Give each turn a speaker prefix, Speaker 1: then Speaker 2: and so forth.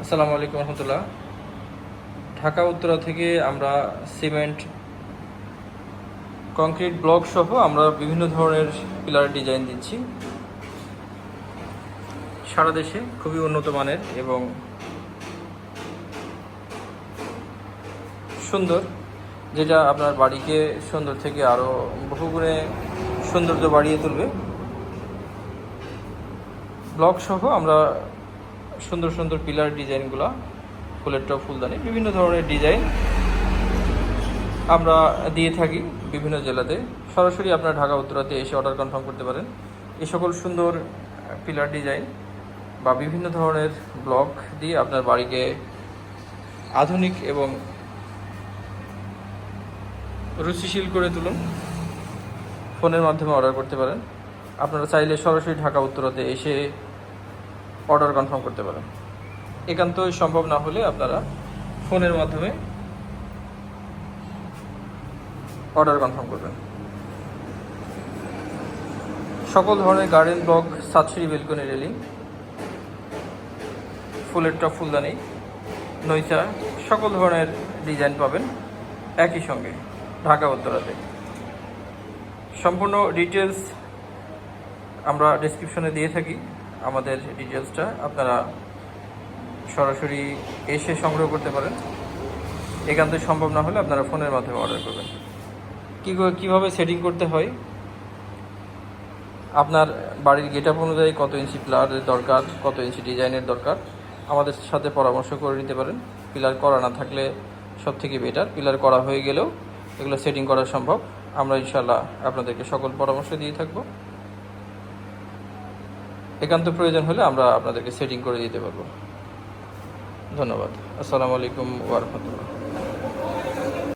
Speaker 1: আসসালামু আলাইকুম রহমতুল্লাহ। ঢাকা উত্তরা থেকে আমরা সিমেন্ট কংক্রিট ব্লক সহ আমরা বিভিন্ন ধরনের পিলার ডিজাইন দিচ্ছি সারা দেশে, খুবই উন্নত মানের এবং সুন্দর, যেটা আপনার বাড়িকে সুন্দর থেকে আরও বহুগুণে সৌন্দর্য বাড়িয়ে তুলবে। ব্লক সহ আমরা সুন্দর সুন্দর পিলার ডিজাইনগুলো, ফুলের টপ, ফুলদানি, বিভিন্ন ধরনের ডিজাইন আমরা দিয়ে থাকি বিভিন্ন জেলাতে। সরাসরি আপনার ঢাকা উত্তরাতে এসে অর্ডার কনফার্ম করতে পারেন। এই সকল সুন্দর পিলার ডিজাইন বা বিভিন্ন ধরনের ব্লক দিয়ে আপনার বাড়িকে আধুনিক এবং রুচিশীল করে তুলুন। ফোনের মাধ্যমে অর্ডার করতে পারেন। আপনারা চাইলে সরাসরি ঢাকা উত্তরাতে এসে অর্ডার কনফার্ম করতে পারেন। একান্তই সম্ভব না হলে আপনারা ফোনের মাধ্যমে অর্ডার কনফার্ম করবেন। সকল ধরনের গার্ডেন ব্লক, সাতসিঁড়ি, বেলকনি, রেলিং, ফুলের টপ, ফুলদানি, নইচা, সকল ধরনের ডিজাইন পাবেন একই সঙ্গে ঢাকা উত্তরাতে। সম্পূর্ণ ডিটেলস আমরা ডেসক্রিপশনে দিয়ে থাকি। আমাদের ডিটেলসটা আপনারা সরাসরি এসে সংগ্রহ করতে পারেন। একান্তই সম্ভব না হলে আপনারা ফোনের মাধ্যমে অর্ডার করবেন। কীভাবে সেটিং করতে হয়, আপনার বাড়ির গেট আপ অনুযায়ী কত ইঞ্চি পিলারের দরকার, কত ইঞ্চি ডিজাইনের দরকার, আমাদের সাথে পরামর্শ করে নিতে পারেন। পিলার করা না থাকলে সব থেকে বেটার, পিলার করা হয়ে গেলেও এগুলো সেটিং করা সম্ভব। আমরা ইনশাল্লাহ আপনাদেরকে সকল পরামর্শ দিয়ে থাকব। একান্ত প্রয়োজন হলে আমরা আপনাদেরকে সেটিং করে দিতে পারবো। ধন্যবাদ। আসসালামু আলাইকুম ওয়া রাহমাতুল্লাহ।